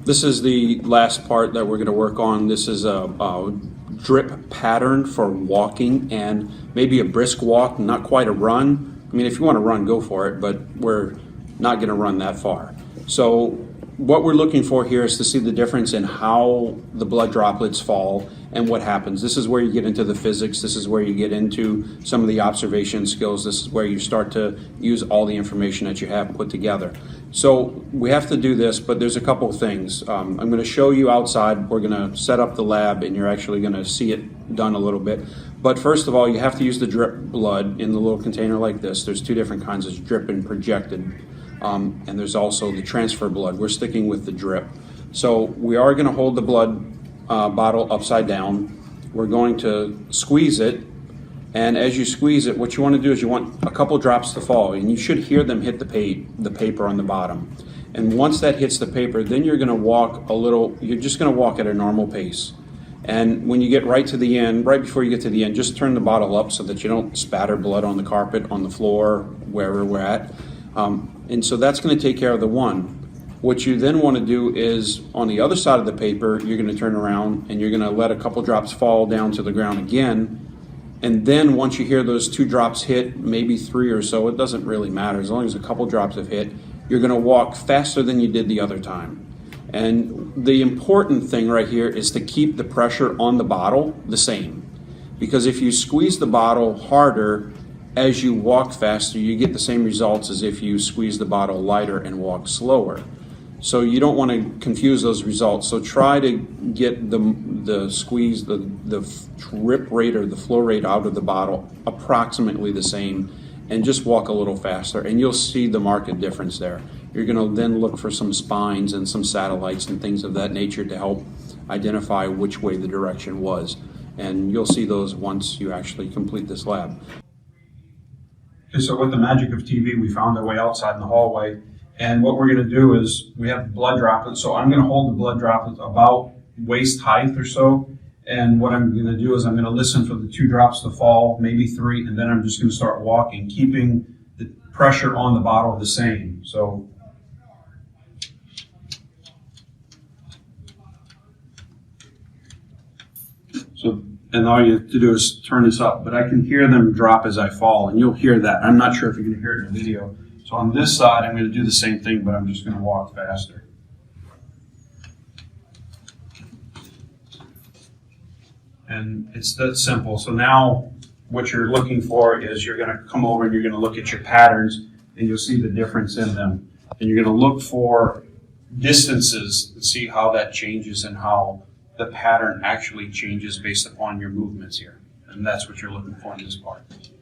This is the last part that we're going to work on. This is a drip pattern for walking and maybe a brisk walk, not quite a run. I mean, if you want to run, go for it, but we're not going to run that far. So what we're looking for here is to see the difference in how the blood droplets fall and what happens. This is where you get into the physics. This is where you get into some of the observation skills. This is where you start to use all the information that you have put together. So we have to do this, but there's a couple of things. I'm going to show you outside. We're going to set up the lab, and you're actually going to see it done a little bit. But first of all, you have to use the drip blood in the little container like this. There's two different kinds. There's drip and projected. And there's also the transfer blood. We're sticking with the drip. So we are going to hold the blood bottle upside down. We're going to squeeze it. And as you squeeze it, what you want to do is you want a couple drops to fall. And you should hear them hit the paper on the bottom. And once that hits the paper, then you're going to walk a little, you're just going to walk at a normal pace. And when you get right to the end, right before you get to the end, just turn the bottle up so that you don't spatter blood on the carpet, on the floor, wherever we're at. And so that's going to take care of the one. What you then want to do is on the other side of the paper, you're going to turn around and you're going to let a couple drops fall down to the ground again. And then once you hear those two drops hit, maybe three or so, it doesn't really matter. As long as a couple drops have hit, you're going to walk faster than you did the other time. And the important thing right here is to keep the pressure on the bottle the same. Because if you squeeze the bottle harder, as you walk faster, you get the same results as if you squeeze the bottle lighter and walk slower. So you don't want to confuse those results. So try to get the squeeze, the drip rate or the flow rate out of the bottle approximately the same, and just walk a little faster, and you'll see the marked difference there. You're going to then look for some spines and some satellites and things of that nature to help identify which way the direction was. And you'll see those once you actually complete this lab. Okay, so with the magic of TV, we found our way outside in the hallway. And what we're going to do is we have blood droplets. So I'm going to hold the blood droplets about waist height or so. And what I'm going to do is I'm going to listen for the two drops to fall, maybe three, and then I'm just going to start walking, keeping the pressure on the bottle the same. So and all you have to do is turn this up, but I can hear them drop as I fall, and you'll hear that. I'm not sure if you're going to hear it in the video. So on this side, I'm going to do the same thing, but I'm just going to walk faster. And it's that simple. So now what you're looking for is you're going to come over and you're going to look at your patterns, and you'll see the difference in them. And you're going to look for distances and see how that changes and how the pattern actually changes based upon your movements here. And that's what you're looking for in this part.